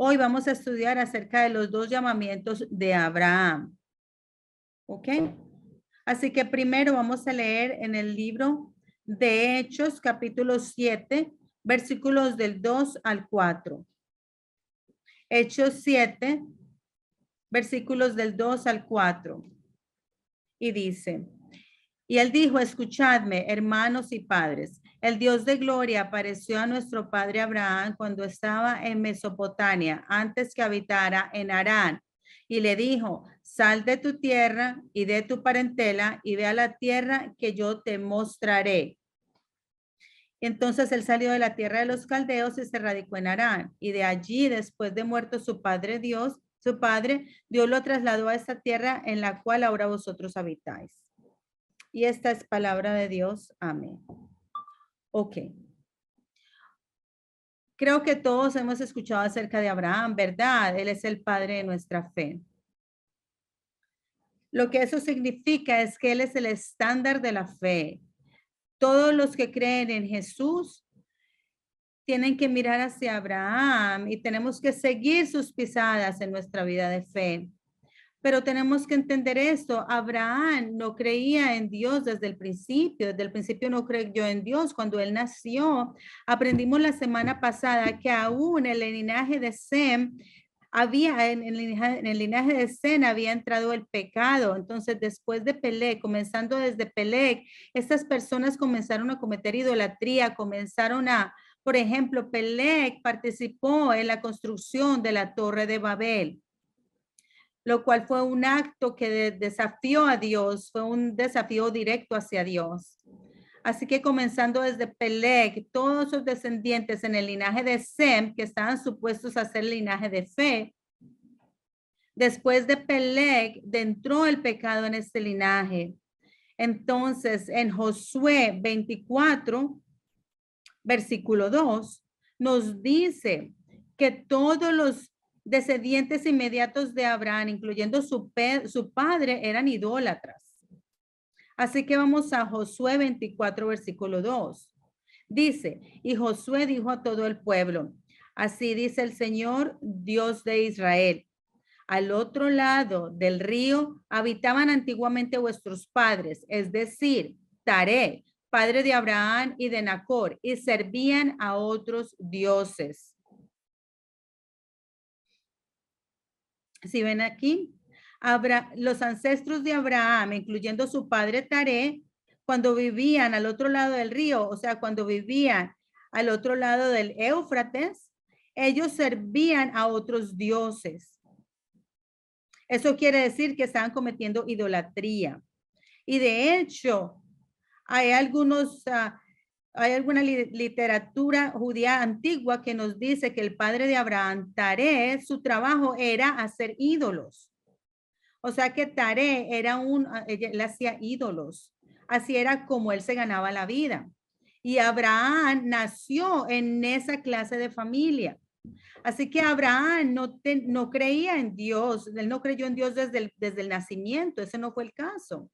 Hoy vamos a estudiar acerca de los dos llamamientos de Abraham. ¿Ok? Así que primero vamos a leer en el libro de Hechos, capítulo 7, versículos del 2 al 4. Hechos 7, versículos del 2 al 4. Y dice, y él dijo, escuchadme, hermanos y padres. El Dios de gloria apareció a nuestro padre Abraham cuando estaba en Mesopotamia, antes que habitara en Harán. Y le dijo, sal de tu tierra y de tu parentela y ve a la tierra que yo te mostraré. Entonces él salió de la tierra de los caldeos y se radicó en Harán. Y de allí, después de muerto su padre Dios lo trasladó a esta tierra en la cual ahora vosotros habitáis. Y esta es palabra de Dios. Amén. Ok. Creo que todos hemos escuchado acerca de Abraham, ¿verdad? Él es el padre de nuestra fe. Lo que eso significa es que él es el estándar de la fe. Todos los que creen en Jesús tienen que mirar hacia Abraham y tenemos que seguir sus pisadas en nuestra vida de fe. Pero tenemos que entender esto. Abraham no creía en Dios desde el principio. Desde el principio no creyó en Dios. Cuando él nació, aprendimos la semana pasada que aún en el linaje de Sem, en el linaje de Sem había entrado el pecado. Entonces, después de Peleg, comenzando desde Peleg, estas personas comenzaron a cometer idolatría, por ejemplo, Peleg participó en la construcción de la Torre de Babel, lo cual fue un acto que desafió a Dios, fue un desafío directo hacia Dios. Así que comenzando desde Peleg, todos sus descendientes en el linaje de Sem, que estaban supuestos a ser el linaje de fe, después de Peleg, entró el pecado en este linaje. Entonces, en Josué 24, versículo 2, nos dice que todos los descendientes inmediatos de Abraham, incluyendo su padre, eran idólatras. Así que vamos a Josué 24, versículo 2. Dice, y Josué dijo a todo el pueblo, así dice el Señor, Dios de Israel. Al otro lado del río habitaban antiguamente vuestros padres, es decir, Taré, padre de Abraham y de Nacor, y servían a otros dioses. Si ven aquí, los ancestros de Abraham, incluyendo su padre Taré, cuando vivían al otro lado del río, o sea, cuando vivían al otro lado del Éufrates, ellos servían a otros dioses. Eso quiere decir que estaban cometiendo idolatría. Y de hecho, hay alguna literatura judía antigua que nos dice que el padre de Abraham, Taré, su trabajo era hacer ídolos. O sea que Taré él hacía ídolos. Así era como él se ganaba la vida. Y Abraham nació en esa clase de familia. Así que Abraham no creía en Dios. Él no creyó en Dios desde el nacimiento. Ese no fue el caso.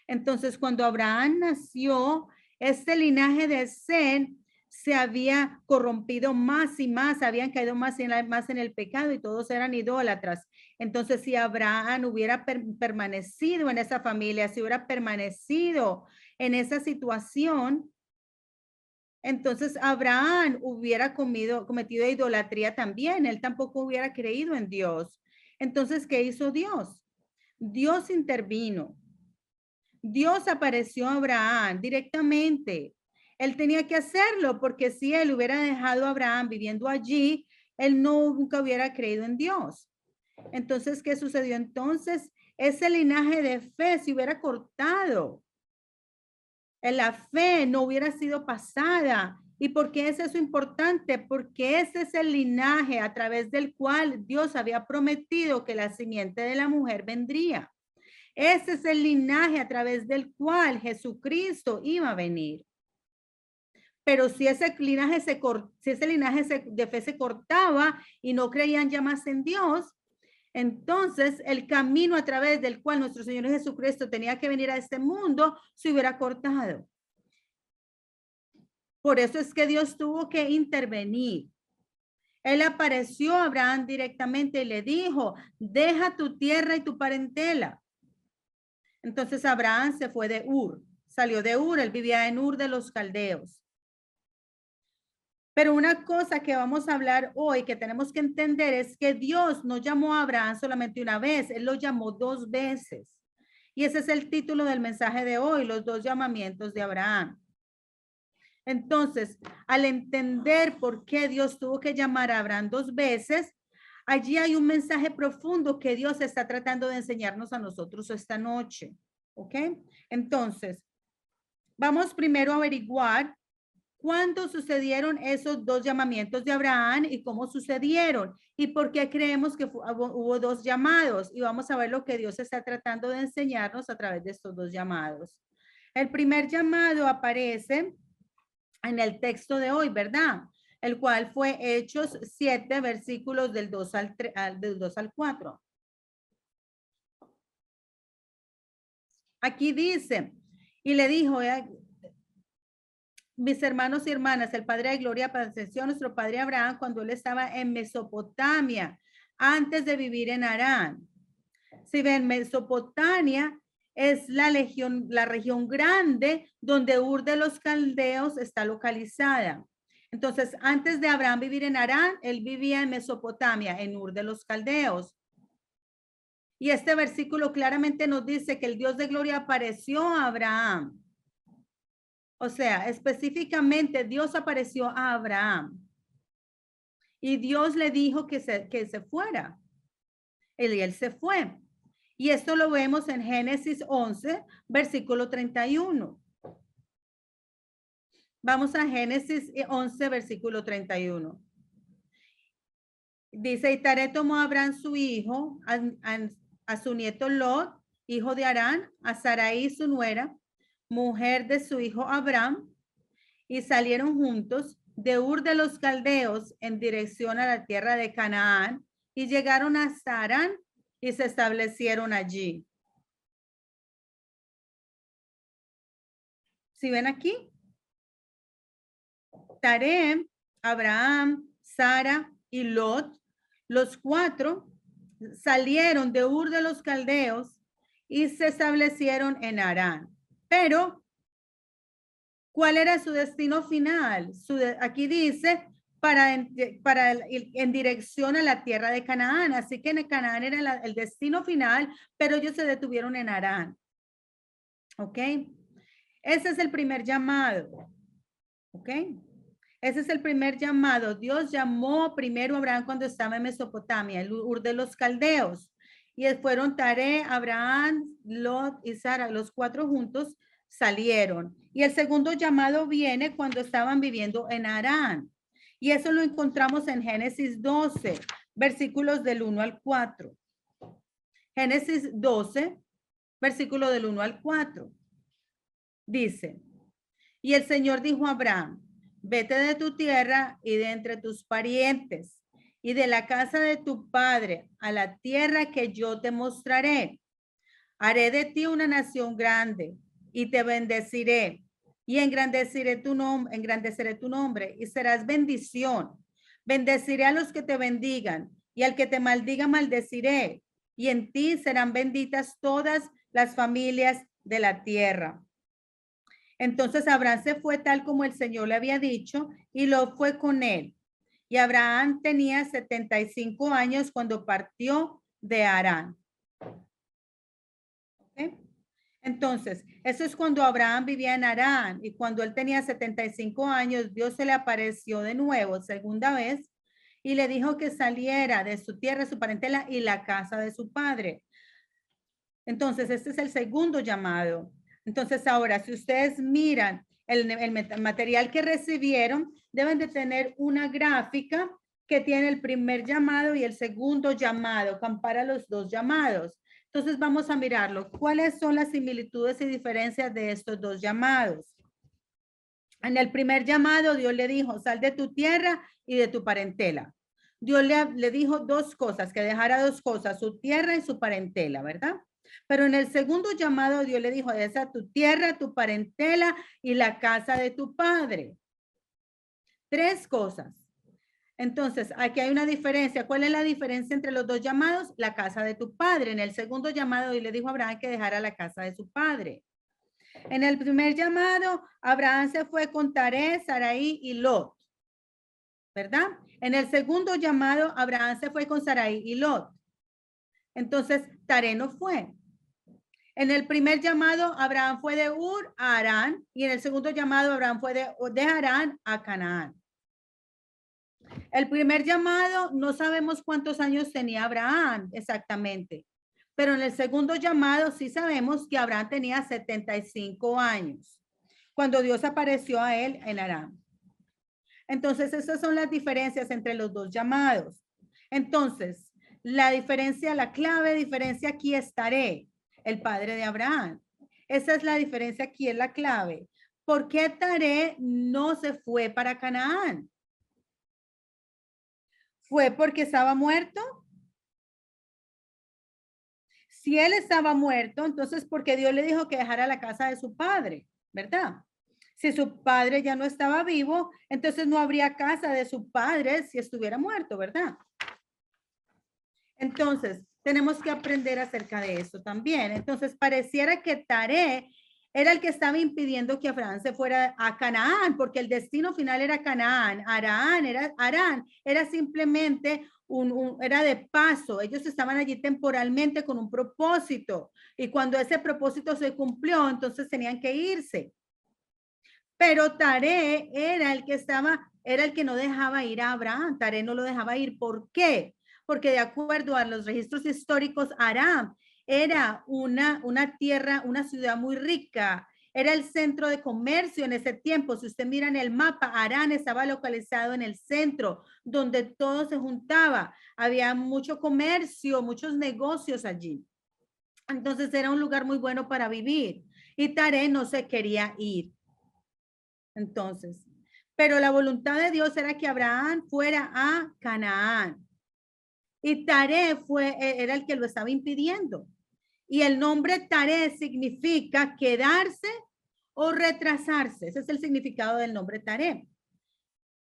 Entonces, cuando Abraham nació, este linaje de Sem se había corrompido más y más, habían caído más en el pecado y todos eran idólatras. Entonces, si Abraham hubiera permanecido en esa familia, si hubiera permanecido en esa situación, entonces Abraham hubiera cometido idolatría también. Él tampoco hubiera creído en Dios. Entonces, ¿qué hizo Dios? Dios intervino. Dios apareció a Abraham directamente. Él tenía que hacerlo porque si él hubiera dejado a Abraham viviendo allí, él nunca hubiera creído en Dios. Entonces, ¿qué sucedió? Entonces, ese linaje de fe se hubiera cortado. La fe no hubiera sido pasada. ¿Y por qué es eso importante? Porque ese es el linaje a través del cual Dios había prometido que la simiente de la mujer vendría. Ese es el linaje a través del cual Jesucristo iba a venir. Pero si ese linaje de fe se cortaba y no creían ya más en Dios, entonces el camino a través del cual nuestro Señor Jesucristo tenía que venir a este mundo se hubiera cortado. Por eso es que Dios tuvo que intervenir. Él apareció a Abraham directamente y le dijo, deja tu tierra y tu parentela. Entonces Abraham se fue de Ur, salió de Ur, él vivía en Ur de los Caldeos. Pero una cosa que vamos a hablar hoy, que tenemos que entender, es que Dios no llamó a Abraham solamente una vez, Él lo llamó 2 veces. Y ese es el título del mensaje de hoy, los 2 llamamientos de Abraham. Entonces, al entender por qué Dios tuvo que llamar a Abraham 2 veces, allí hay un mensaje profundo que Dios está tratando de enseñarnos a nosotros esta noche. ¿Ok? Entonces, vamos primero a averiguar cuándo sucedieron esos 2 llamamientos de Abraham y cómo sucedieron y por qué creemos que hubo 2 llamados. Y vamos a ver lo que Dios está tratando de enseñarnos a través de estos 2 llamados. El primer llamado aparece en el texto de hoy, ¿verdad? El cual fue Hechos 7, versículos del 2 al 4. Aquí dice, y le dijo, mis hermanos y hermanas, el Padre de Gloria padeció nuestro padre Abraham cuando él estaba en Mesopotamia, antes de vivir en Harán. Si ven, Mesopotamia es la región grande donde Ur de los Caldeos está localizada. Entonces, antes de Abraham vivir en Harán, él vivía en Mesopotamia, en Ur de los Caldeos. Y este versículo claramente nos dice que el Dios de gloria apareció a Abraham. O sea, específicamente Dios apareció a Abraham. Y Dios le dijo que se fuera. Y él se fue. Y esto lo vemos en Génesis 11, versículo 31. Vamos a Génesis 11, versículo 31. Dice, y Taré tomó a Abraham su hijo, a su nieto Lot, hijo de Harán, a Sarai su nuera, mujer de su hijo Abraham, y salieron juntos de Ur de los Caldeos en dirección a la tierra de Canaán, y llegaron a Harán y se establecieron allí. ¿Sí ven aquí? Taré, Abraham, Sara y Lot, los 4 salieron de Ur de los Caldeos y se establecieron en Harán. Pero, ¿cuál era su destino final? Aquí dice, en dirección a la tierra de Canaán. Así que en Canaán era el destino final, pero ellos se detuvieron en Harán. ¿Ok? Ese es el primer llamado. ¿Ok? Ese es el primer llamado. Dios llamó primero a Abraham cuando estaba en Mesopotamia, el Ur de los Caldeos. Y fueron Taré, Abraham, Lot y Sara, los 4 juntos salieron. Y el segundo llamado viene cuando estaban viviendo en Harán. Y eso lo encontramos en Génesis 12, versículos del 1 al 4. Génesis 12, versículo del 1 al 4. Dice, y el Señor dijo a Abraham, vete de tu tierra y de entre tus parientes y de la casa de tu padre a la tierra que yo te mostraré. Haré de ti una nación grande y te bendeciré y engrandeceré tu nombre y serás bendición. Bendeciré a los que te bendigan y al que te maldiga maldeciré, y en ti serán benditas todas las familias de la tierra. Entonces Abraham se fue tal como el Señor le había dicho y lo fue con él. Y Abraham tenía 75 años cuando partió de Harán. ¿Okay? Entonces, eso es cuando Abraham vivía en Harán, y cuando él tenía 75 años, Dios se le apareció de nuevo, segunda vez, y le dijo que saliera de su tierra, su parentela y la casa de su padre. Entonces, este es el segundo llamado. Entonces, ahora, si ustedes miran el material que recibieron, deben de tener una gráfica que tiene el primer llamado y el segundo llamado, compara los 2 llamados. Entonces, vamos a mirarlo. ¿Cuáles son las similitudes y diferencias de estos 2 llamados? En el primer llamado, Dios le dijo, sal de tu tierra y de tu parentela. Dios le dijo 2 cosas, que dejara 2 cosas, su tierra y su parentela, ¿verdad? Pero en el segundo llamado, Dios le dijo, deja tu tierra, tu parentela y la casa de tu padre. 3 cosas. Entonces, aquí hay una diferencia. ¿Cuál es la diferencia entre los dos llamados? La casa de tu padre. En el segundo llamado, y le dijo a Abraham que dejara la casa de su padre. En el primer llamado, Abraham se fue con Taré, Sarai y Lot, ¿verdad? En el segundo llamado, Abraham se fue con Sarai y Lot. Entonces, Taré no fue. En el primer llamado, Abraham fue de Ur a Harán, y en el segundo llamado, Abraham fue de Harán a Canaán. El primer llamado, no sabemos cuántos años tenía Abraham exactamente, pero en el segundo llamado sí sabemos que Abraham tenía 75 años cuando Dios apareció a él en Harán. Entonces, esas son las diferencias entre los dos llamados. Entonces, la diferencia, la clave diferencia aquí es Taré, el padre de Abraham. Esa es la diferencia aquí, es la clave. ¿Por qué Taré no se fue para Canaán? ¿Fue porque estaba muerto? Si él estaba muerto, entonces porque Dios le dijo que dejara la casa de su padre, ¿verdad? Si su padre ya no estaba vivo, entonces no habría casa de su padre si estuviera muerto, ¿verdad? Entonces, tenemos que aprender acerca de esto también. Entonces, pareciera que Taré era el que estaba impidiendo que Abraham se fuera a Canaán, porque el destino final era Canaán. Harán era simplemente era de paso. Ellos estaban allí temporalmente con un propósito. Y cuando ese propósito se cumplió, entonces tenían que irse. Pero Taré era el que no dejaba ir a Abraham. Taré no lo dejaba ir. ¿Por qué? Porque de acuerdo a los registros históricos, Aram era una tierra, una ciudad muy rica. Era el centro de comercio en ese tiempo. Si usted mira en el mapa, Harán estaba localizado en el centro, donde todo se juntaba. Había mucho comercio, muchos negocios allí. Entonces era un lugar muy bueno para vivir. Y Taré no se quería ir. Entonces, pero la voluntad de Dios era que Abraham fuera a Canaán. Y Taré era el que lo estaba impidiendo. Y el nombre Taré significa quedarse o retrasarse. Ese es el significado del nombre Taré.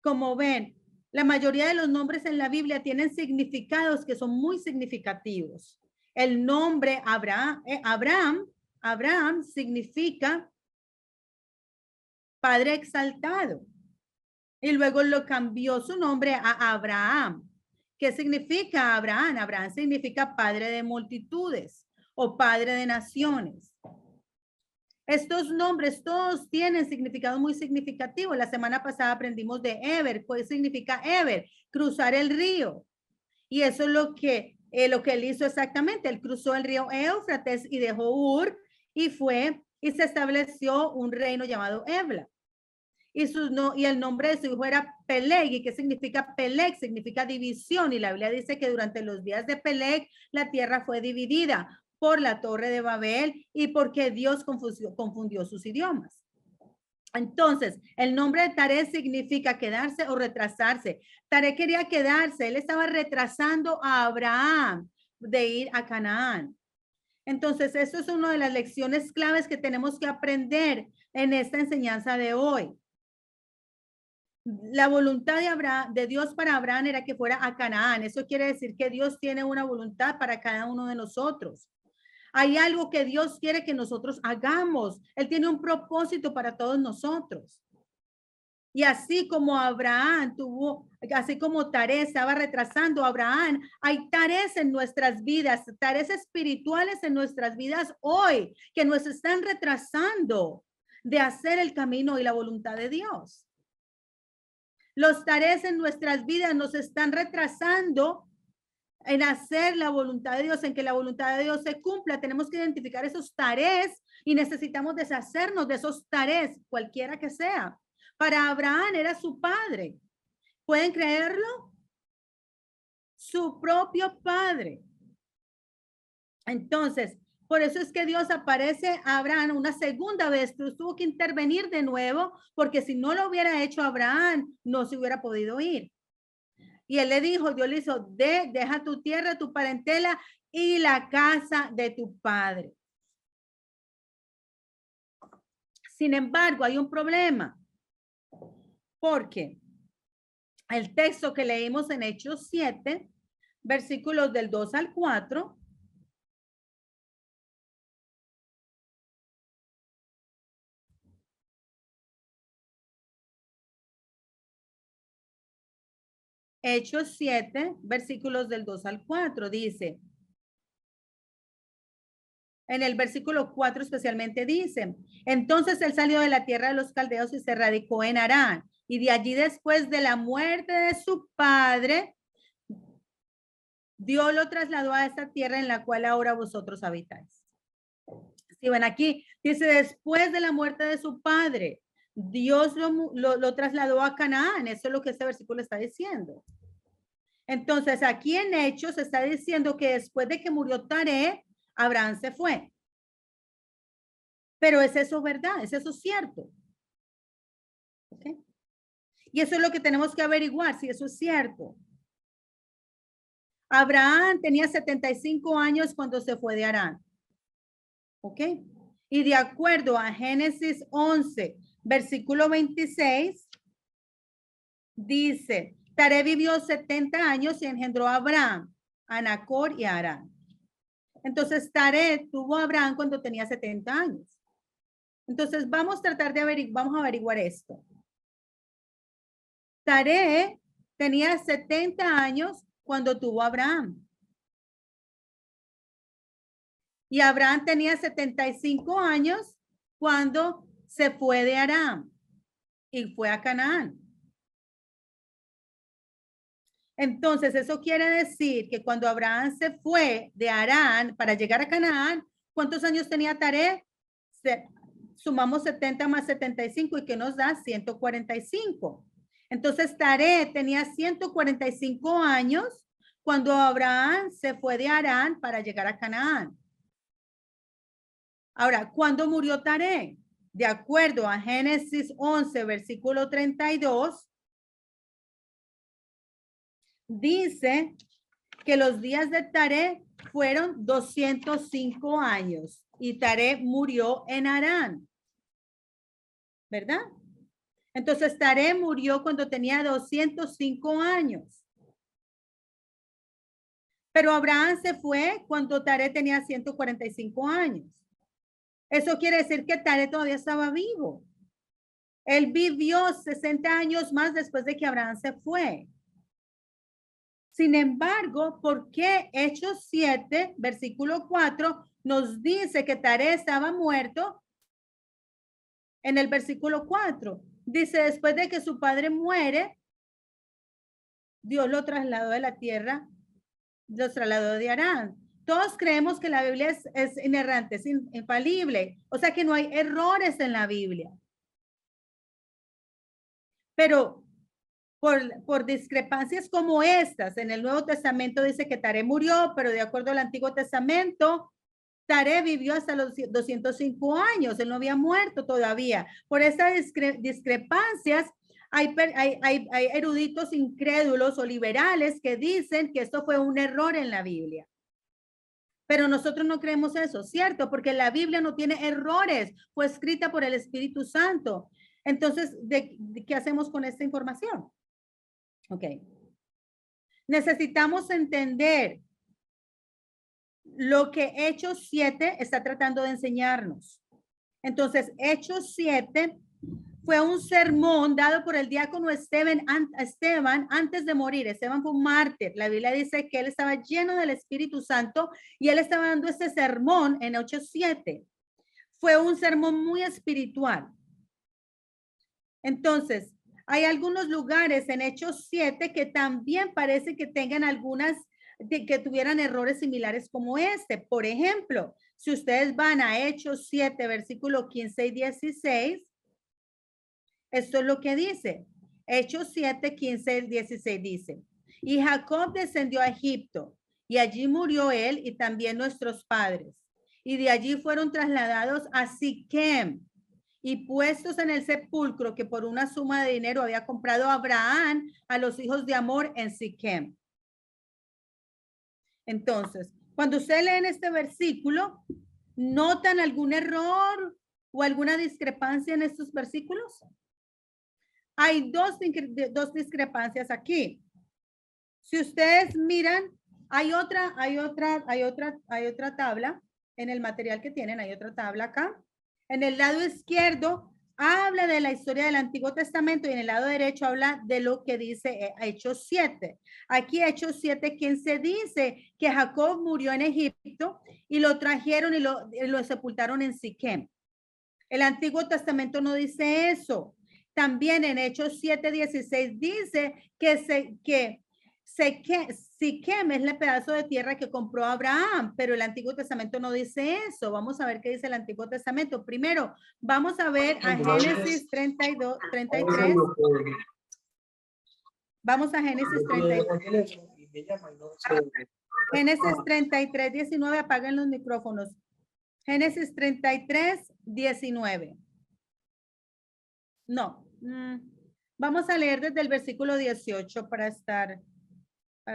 Como ven, la mayoría de los nombres en la Biblia tienen significados que son muy significativos. El nombre Abraham significa Padre exaltado. Y luego lo cambió su nombre a Abraham. ¿Qué significa Abraham? Abraham significa padre de multitudes o padre de naciones. Estos nombres todos tienen significado muy significativo. La semana pasada aprendimos de Eber. ¿Qué significa Eber? Cruzar el río. Y eso es lo que él hizo exactamente. Él cruzó el río Éufrates y dejó Ur y fue y se estableció un reino llamado Ebla. Y el nombre de su hijo era Peleg. ¿Y qué significa Peleg? Significa división. Y la Biblia dice que durante los días de Peleg la tierra fue dividida por la torre de Babel y porque Dios confundió sus idiomas. Entonces, el nombre de Taré significa quedarse o retrasarse. Taré quería quedarse. Él estaba retrasando a Abraham de ir a Canaán. Entonces, eso es una de las lecciones claves que tenemos que aprender en esta enseñanza de hoy. La voluntad de Dios para Abraham era que fuera a Canaán. Eso quiere decir que Dios tiene una voluntad para cada uno de nosotros. Hay algo que Dios quiere que nosotros hagamos. Él tiene un propósito para todos nosotros. Y así como así como Taré estaba retrasando a Abraham, hay tareas en nuestras vidas, tareas espirituales en nuestras vidas hoy que nos están retrasando de hacer el camino y la voluntad de Dios. Los tareas en nuestras vidas nos están retrasando en hacer la voluntad de Dios, en que la voluntad de Dios se cumpla. Tenemos que identificar esos tareas y necesitamos deshacernos de esos tareas, cualquiera que sea. Para Abraham era su padre. ¿Pueden creerlo? Su propio padre. Entonces, por eso es que Dios aparece a Abraham una segunda vez. Tuvo que intervenir de nuevo, porque si no lo hubiera hecho Abraham, no se hubiera podido ir. Y él le dijo, Dios le hizo, deja tu tierra, tu parentela y la casa de tu padre. Sin embargo, hay un problema. ¿Por qué? el texto que leímos en Hechos 7, versículos del 2 al 4. Hechos 7, versículos del 2 al 4, dice, en el versículo 4 especialmente dice, entonces él salió de la tierra de los caldeos y se radicó en Harán, y de allí después de la muerte de su padre, Dios lo trasladó a esta tierra en la cual ahora vosotros habitáis. Si ven aquí, dice después de la muerte de su padre, Dios lo trasladó a Canaán. Eso es lo que este versículo está diciendo. Entonces, aquí en Hechos está diciendo que después de que murió Taré, Abraham se fue. Pero ¿es eso verdad? ¿Es eso cierto? ¿Okay? Y eso es lo que tenemos que averiguar, si eso es cierto. Abraham tenía 75 años cuando se fue de Harán. ¿Ok? Y de acuerdo a Génesis 11, versículo 26, dice, Taré vivió 70 años y engendró a Abraham, a Nacor y a Harán. Entonces, Taré tuvo a Abraham cuando tenía 70 años. Entonces, vamos a tratar de averiguar esto. Taré tenía 70 años cuando tuvo a Abraham. Y Abraham tenía 75 años cuando se fue de Aram y fue a Canaán. Entonces, eso quiere decir que cuando Abraham se fue de Harán para llegar a Canaán, ¿cuántos años tenía Taré? Sumamos 70 más 75 y que nos da 145. Entonces, Taré tenía 145 años cuando Abraham se fue de Harán para llegar a Canaán. Ahora, ¿cuándo murió Taré? De acuerdo a Génesis 11, versículo 32, dice que los días de Taré fueron 205 años y Taré murió en Harán, ¿verdad? Entonces Taré murió cuando tenía 205 años. Pero Abraham se fue cuando Taré tenía 145 años. Eso quiere decir que Taré todavía estaba vivo. Él vivió 60 años más después de que Abraham se fue. Sin embargo, ¿por qué Hechos 7, versículo 4, nos dice que Taré estaba muerto? En el versículo 4, dice, después de que su padre muere, Dios lo trasladó de la tierra, lo trasladó de Harán. Todos creemos que la Biblia es inerrante, es infalible, o sea que no hay errores en la Biblia. Pero por discrepancias como estas, en el Nuevo Testamento dice que Taré murió, pero de acuerdo al Antiguo Testamento, Taré vivió hasta los 205 años, él no había muerto todavía. Por estas discrepancias, hay eruditos incrédulos o liberales que dicen que esto fue un error en la Biblia. Pero nosotros no creemos eso, ¿cierto? Porque la Biblia no tiene errores, fue escrita por el Espíritu Santo. Entonces, ¿qué hacemos con esta información? Ok. Necesitamos entender lo que Hechos 7 está tratando de enseñarnos. Entonces, Hechos 7 fue un sermón dado por el diácono Esteban antes de morir. Esteban fue un mártir. La Biblia dice que él estaba lleno del Espíritu Santo y él estaba dando este sermón en Hechos 7. Fue un sermón muy espiritual. Entonces, hay algunos lugares en Hechos 7 que también parece que tengan que tuvieran errores similares como este. Por ejemplo, si ustedes van a Hechos 7, versículo 15 y 16, esto es lo que dice. Hechos 7, 15 y 16 dice, y Jacob descendió a Egipto, y allí murió él y también nuestros padres. Y de allí fueron trasladados a Siquem, y puestos en el sepulcro que por una suma de dinero había comprado Abraham a los hijos de Amor en Siquem. Entonces, cuando ustedes leen este versículo, ¿notan algún error o alguna discrepancia en estos versículos? Hay dos discrepancias aquí. Si ustedes miran, hay otra tabla en el material que tienen, hay otra tabla acá. En el lado izquierdo habla de la historia del Antiguo Testamento y en el lado derecho habla de lo que dice Hechos 7. Aquí Hechos 7:15 dice que Jacob murió en Egipto y lo trajeron y lo sepultaron en Siquem. El Antiguo Testamento no dice eso. También en Hechos 7:16 dice que Siquem es el pedazo de tierra que compró Abraham, pero el Antiguo Testamento no dice eso. Vamos a ver qué dice el Antiguo Testamento. Primero, vamos a ver a Génesis 32, 33. Vamos a Génesis 33. Génesis 33, 19. Apaguen los micrófonos. Génesis 33, 19. No. Vamos a leer desde el versículo 18 para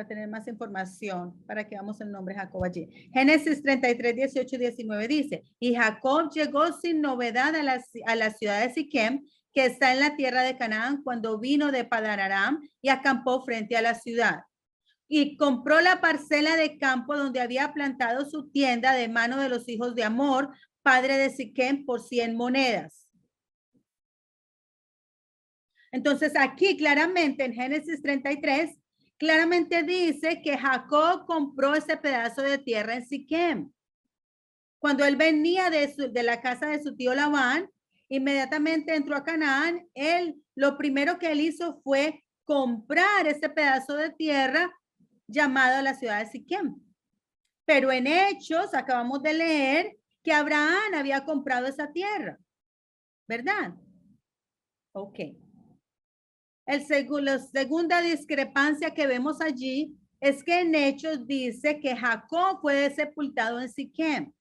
tener más información, para que veamos el nombre de Jacob allí. Génesis 33, 18 y 19 dice, y Jacob llegó sin novedad a la ciudad de Siquem, que está en la tierra de Canaán, cuando vino de Padan Aram y acampó frente a la ciudad. Y compró la parcela de campo donde había plantado su tienda de mano de los hijos de Amor, padre de Siquem, por 100 monedas. Entonces aquí claramente en Génesis 33, claramente dice que Jacob compró ese pedazo de tierra en Siquem. Cuando él venía de la casa de su tío Labán, inmediatamente entró a Canaán, lo primero que él hizo fue comprar ese pedazo de tierra llamado la ciudad de Siquem. Pero en Hechos acabamos de leer que Abraham había comprado esa tierra, ¿verdad? Ok. La segunda discrepancia que vemos allí es que en Hechos dice que Jacob fue sepultado en Siquem,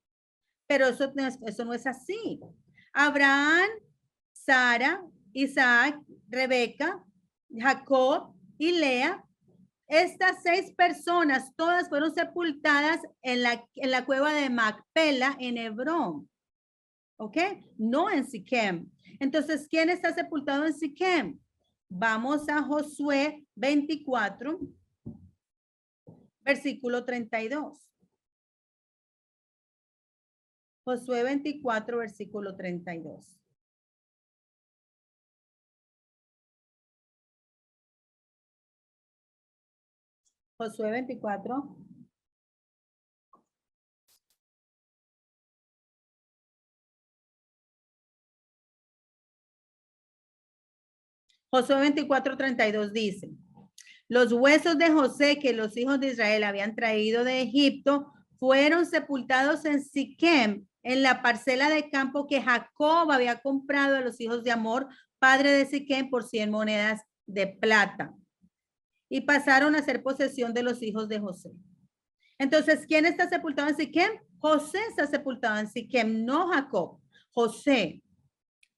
pero eso no es así. Abraham, Sara, Isaac, Rebeca, Jacob y Lea, estas 6 personas todas fueron sepultadas en la cueva de Macpela en Hebrón. ¿Ok? No en Siquem. Entonces, ¿quién está sepultado en Siquem? Vamos a Josué 24, versículo 32. Josué 24, versículo 32. Josué 24. Josué 24, 32 dice, los huesos de José que los hijos de Israel habían traído de Egipto fueron sepultados en Siquem, en la parcela de campo que Jacob había comprado a los hijos de Amor, padre de Siquem, por 100 monedas de plata. Y pasaron a ser posesión de los hijos de José. Entonces, ¿quién está sepultado en Siquem? José está sepultado en Siquem, no Jacob. José.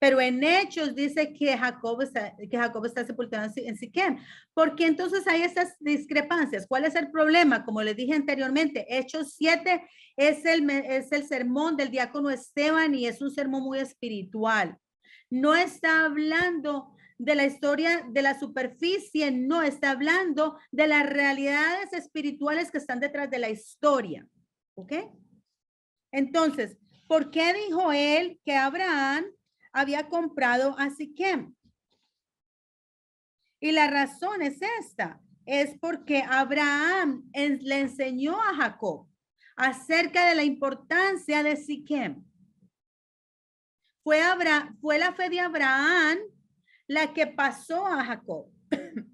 Pero en Hechos dice que Jacob está sepultado en Siquem. ¿Por qué entonces hay estas discrepancias? ¿Cuál es el problema? Como les dije anteriormente, Hechos 7 es el sermón del diácono Esteban y es un sermón muy espiritual. No está hablando de la historia de la superficie, no está hablando de las realidades espirituales que están detrás de la historia. ¿Ok? Entonces, ¿por qué dijo él que Abraham había comprado a Siquem? Y la razón es esta, es porque Abraham le enseñó a Jacob acerca de la importancia de Siquem. Fue la fe de Abraham la que pasó a Jacob,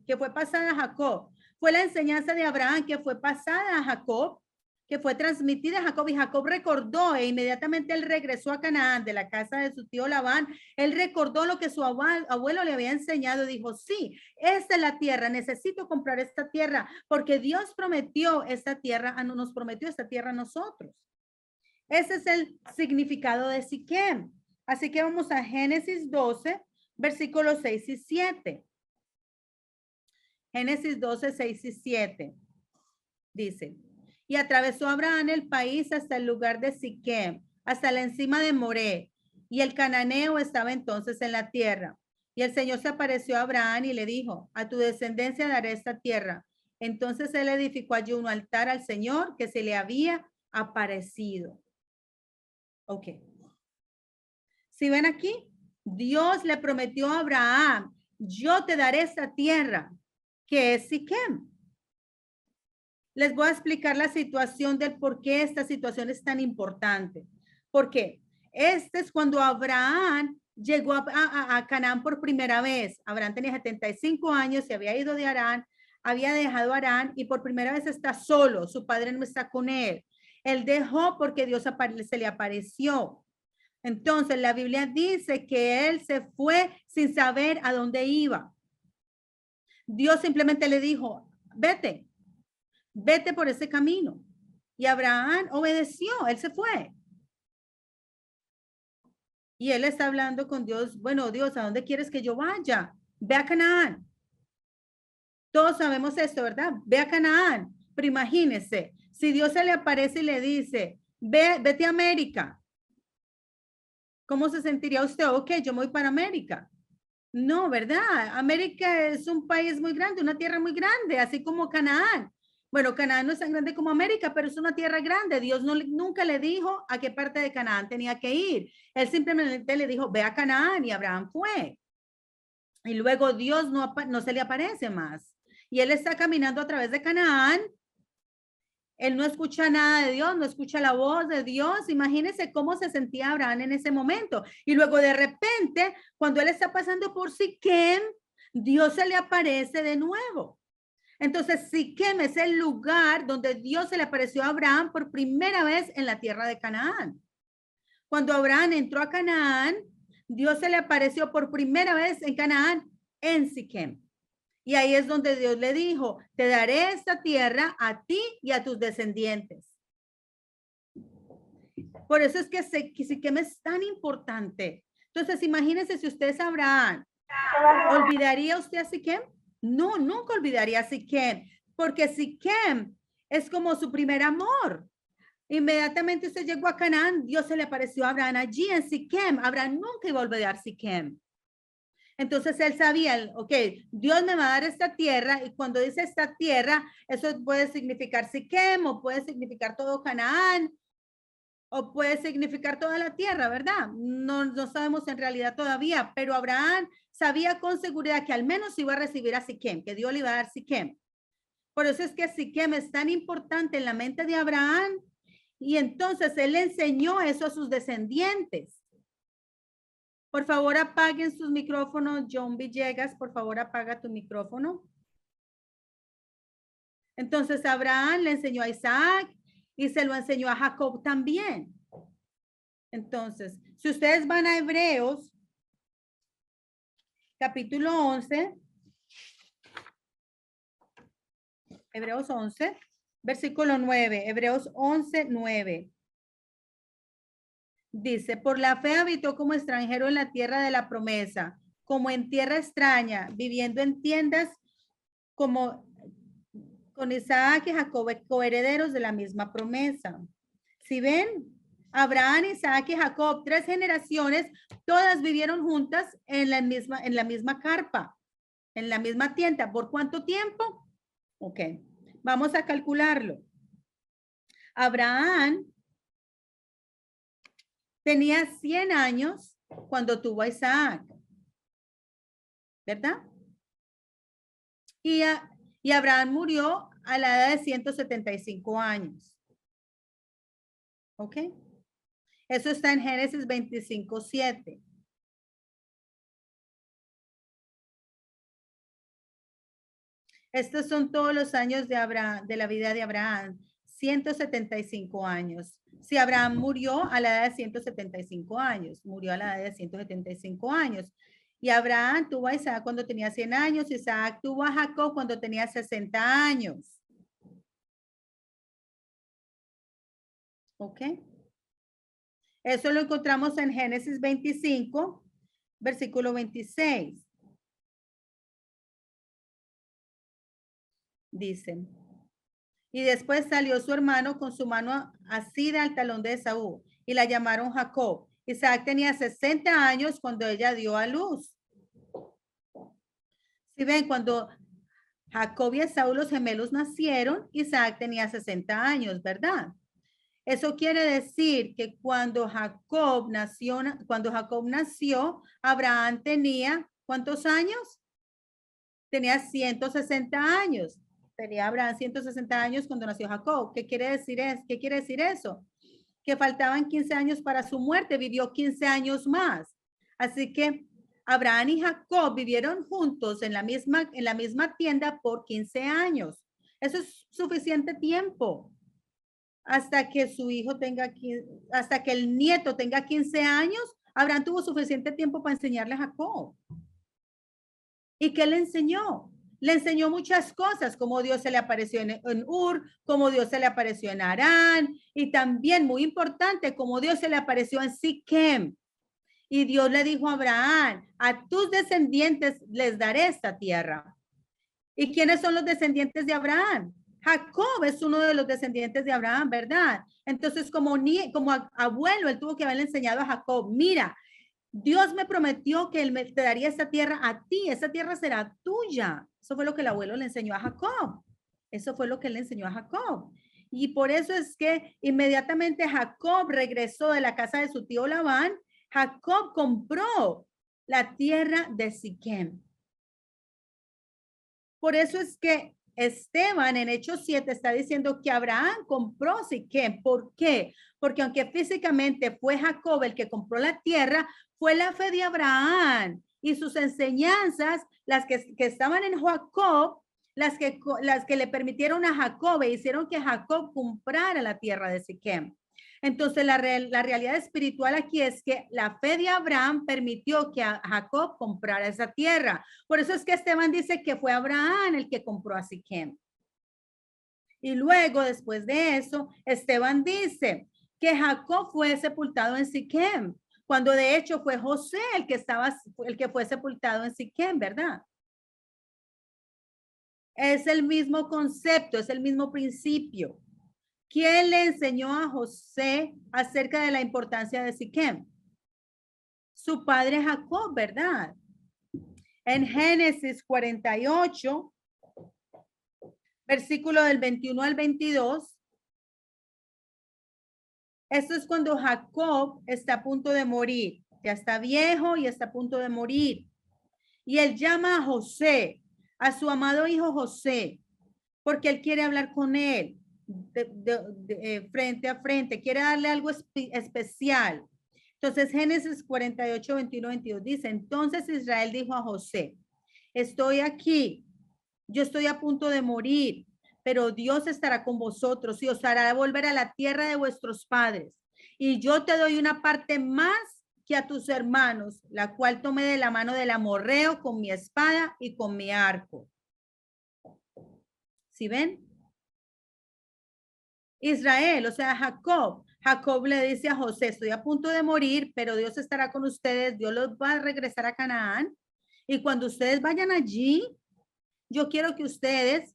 que fue pasada a Jacob. Fue la enseñanza de Abraham que fue pasada a Jacob, que fue transmitida a Jacob, y Jacob recordó e inmediatamente él regresó a Canaán de la casa de su tío Labán. Él recordó lo que su abuelo le había enseñado y dijo, sí, esta es la tierra, necesito comprar esta tierra porque Dios prometió esta tierra, nos prometió esta tierra a nosotros. Ese es el significado de Siquem. Así que vamos a Génesis 12, versículos 6 y 7. Génesis 12, 6 y 7. Dice, y atravesó Abraham el país hasta el lugar de Siquem, hasta la encima de Moré, y el cananeo estaba entonces en la tierra. Y el Señor se apareció a Abraham y le dijo, a tu descendencia daré esta tierra. Entonces él edificó allí un altar al Señor que se le había aparecido. Ok. Si ven aquí, Dios le prometió a Abraham, yo te daré esta tierra, que es Siquem. Les voy a explicar la situación del por qué esta situación es tan importante. Porque este es cuando Abraham llegó a Canaán por primera vez. Abraham tenía 75 años, se había ido de Harán, había dejado Harán y por primera vez está solo. Su padre no está con él. Él dejó porque Dios se le apareció. Entonces la Biblia dice que él se fue sin saber a dónde iba. Dios simplemente le dijo, vete, vete por ese camino. Y Abraham obedeció, él se fue. Y él está hablando con Dios, bueno, Dios, ¿a dónde quieres que yo vaya? Ve a Canaán. Todos sabemos esto, ¿verdad? Ve a Canaán. Pero imagínese, si Dios se le aparece y le dice, vete a América. ¿Cómo se sentiría usted? Ok, yo me voy para América. No, ¿verdad? América es un país muy grande, una tierra muy grande, así como Canaán. Bueno, Canaán no es tan grande como América, pero es una tierra grande. Dios nunca le dijo a qué parte de Canaán tenía que ir. Él simplemente le dijo, ve a Canaán y Abraham fue. Y luego Dios no se le aparece más. Y él está caminando a través de Canaán. Él no escucha nada de Dios, no escucha la voz de Dios. Imagínense cómo se sentía Abraham en ese momento. Y luego de repente, cuando él está pasando por Siquem, Dios se le aparece de nuevo. Entonces, Siquem es el lugar donde Dios se le apareció a Abraham por primera vez en la tierra de Canaán. Cuando Abraham entró a Canaán, Dios se le apareció por primera vez en Canaán en Siquem. Y ahí es donde Dios le dijo, te daré esta tierra a ti y a tus descendientes. Por eso es que Siquem es tan importante. Entonces, imagínense si usted es Abraham, ¿olvidaría usted a Siquem? No, nunca olvidaría a Siquem, porque Siquem es como su primer amor. Inmediatamente usted llegó a Canaán, Dios se le apareció a Abraham allí en Siquem. Abraham nunca iba a olvidar Siquem. Entonces él sabía, ok, Dios me va a dar esta tierra y cuando dice esta tierra, eso puede significar Siquem o puede significar todo Canaán o puede significar toda la tierra, ¿verdad? No sabemos en realidad todavía, pero Abraham sabía con seguridad que al menos iba a recibir a Siquem, que Dios le iba a dar Siquem. Por eso es que Siquem es tan importante en la mente de Abraham y entonces él le enseñó eso a sus descendientes. Por favor, apaguen sus micrófonos. John Villegas, por favor, apaga tu micrófono. Entonces, Abraham le enseñó a Isaac y se lo enseñó a Jacob también. Entonces, si ustedes van a Hebreos, capítulo 11, Hebreos 11, versículo 9, Hebreos 11, 9. Dice, por la fe habitó como extranjero en la tierra de la promesa, como en tierra extraña, viviendo en tiendas como con Isaac y Jacob, coherederos de la misma promesa. Si ven, Abraham, Isaac y Jacob, 3 generaciones, todas vivieron juntas en la misma carpa, en la misma tienda. ¿Por cuánto tiempo? Ok, vamos a calcularlo. Abraham tenía 100 años cuando tuvo a Isaac, ¿verdad? Y Abraham murió a la edad de 175 años. ¿Ok? Eso está en Génesis 25, 7. Estos son todos los años de Abraham, de la vida de Abraham, 175 años. Si Abraham murió a la edad de 175 años, murió a la edad de 175 años. Y Abraham tuvo a Isaac cuando tenía 100 años, Isaac tuvo a Jacob cuando tenía 60 años. ¿Ok? Eso lo encontramos en Génesis 25, versículo 26. Dicen. Y después salió su hermano con su mano asida al talón de Esaú y la llamaron Jacob. Isaac tenía 60 años cuando ella dio a luz. Si ven, cuando Jacob y Esaú, los gemelos, nacieron, Isaac tenía 60 años, ¿verdad? Eso quiere decir que cuando Jacob nació, Abraham tenía, ¿cuántos años? Tenía 160 años. Tenía Abraham 160 años cuando nació Jacob. ¿Qué quiere decir eso? Que faltaban 15 años para su muerte. Vivió 15 años más. Así que Abraham y Jacob vivieron juntos en la misma tienda por 15 años. Eso es suficiente tiempo hasta que su hijo tenga, hasta que el nieto tenga 15 años. Abraham tuvo suficiente tiempo para enseñarle a Jacob. ¿Y qué le enseñó? Le enseñó muchas cosas, como Dios se le apareció en Ur, como Dios se le apareció en Harán, y también, muy importante, como Dios se le apareció en Siquem. Y Dios le dijo a Abraham, a tus descendientes les daré esta tierra. ¿Y quiénes son los descendientes de Abraham? Jacob es uno de los descendientes de Abraham, ¿verdad? Entonces, como abuelo, él tuvo que haberle enseñado a Jacob, mira, Dios me prometió que él te daría esta tierra a ti, esa tierra será tuya. Eso fue lo que el abuelo le enseñó a Jacob. Eso fue lo que él le enseñó a Jacob. Y por eso es que inmediatamente Jacob regresó de la casa de su tío Labán. Jacob compró la tierra de Siquem. Por eso es que Esteban en Hechos 7 está diciendo que Abraham compró Siquem. ¿Por qué? Porque aunque físicamente fue Jacob el que compró la tierra, fue la fe de Abraham y sus enseñanzas, las que estaban en Jacob, las que le permitieron a Jacob e hicieron que Jacob comprara la tierra de Siquem. Entonces, la realidad espiritual aquí es que la fe de Abraham permitió que Jacob comprara esa tierra. Por eso es que Esteban dice que fue Abraham el que compró a Siquem. Y luego, después de eso, Esteban dice que Jacob fue sepultado en Siquem, cuando de hecho fue José el que fue sepultado en Siquem, ¿verdad? Es el mismo concepto, es el mismo principio. ¿Quién le enseñó a José acerca de la importancia de Siquem? Su padre Jacob, ¿verdad? En Génesis 48, versículo del 21 al 22, esto es cuando Jacob está a punto de morir. Ya está viejo y está a punto de morir. Y él llama a José, a su amado hijo José, porque él quiere hablar con él frente a frente, quiere darle algo especial. Entonces, Génesis 48, 21, 22 dice, entonces Israel dijo a José, estoy aquí, yo estoy a punto de morir, pero Dios estará con vosotros y os hará volver a la tierra de vuestros padres. Y yo te doy una parte más que a tus hermanos, la cual tomé de la mano del amorreo con mi espada y con mi arco. ¿Sí ven? Israel, o sea, Jacob le dice a José, estoy a punto de morir, pero Dios estará con ustedes, Dios los va a regresar a Canaán. Y cuando ustedes vayan allí, yo quiero que ustedes,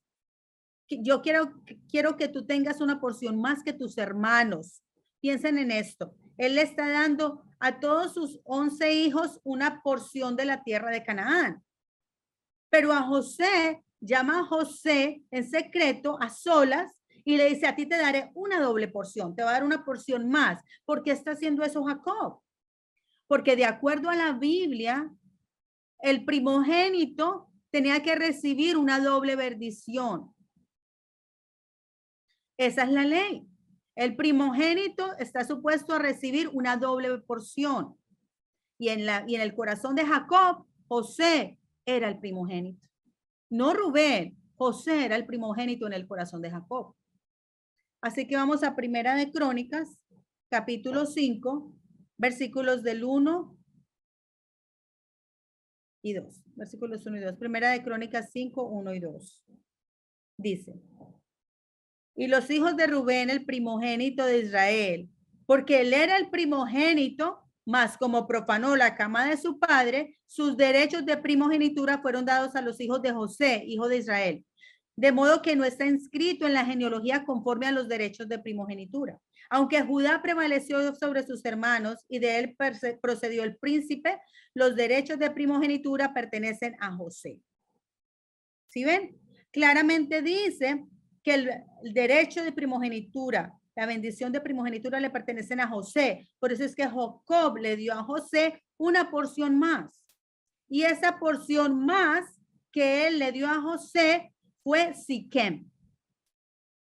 yo quiero que tú tengas una porción más que tus hermanos. Piensen en esto. Él le está dando a todos sus 11 hijos una porción de la tierra de Canaán. Pero a José, llama a José en secreto, a solas, y le dice, a ti te daré una doble porción, te va a dar una porción más. ¿Por qué está haciendo eso Jacob? Porque de acuerdo a la Biblia, el primogénito tenía que recibir una doble bendición. Esa es la ley. El primogénito está supuesto a recibir una doble porción. Y en el corazón de Jacob, José era el primogénito. No Rubén, José era el primogénito en el corazón de Jacob. Así que vamos a Primera de Crónicas, capítulo 5, versículos del 1 y 2. Versículos 1 y 2. Primera de Crónicas 5, 1 y 2. Dice, y los hijos de Rubén, el primogénito de Israel, porque él era el primogénito, mas como profanó la cama de su padre, sus derechos de primogenitura fueron dados a los hijos de José, hijo de Israel. De modo que no está inscrito en la genealogía conforme a los derechos de primogenitura. Aunque Judá prevaleció sobre sus hermanos y de él procedió el príncipe, los derechos de primogenitura pertenecen a José. ¿Sí ven? Claramente dice que el derecho de primogenitura, la bendición de primogenitura le pertenecen a José. Por eso es que Jacob le dio a José una porción más. Y esa porción más que él le dio a José fue Siquem.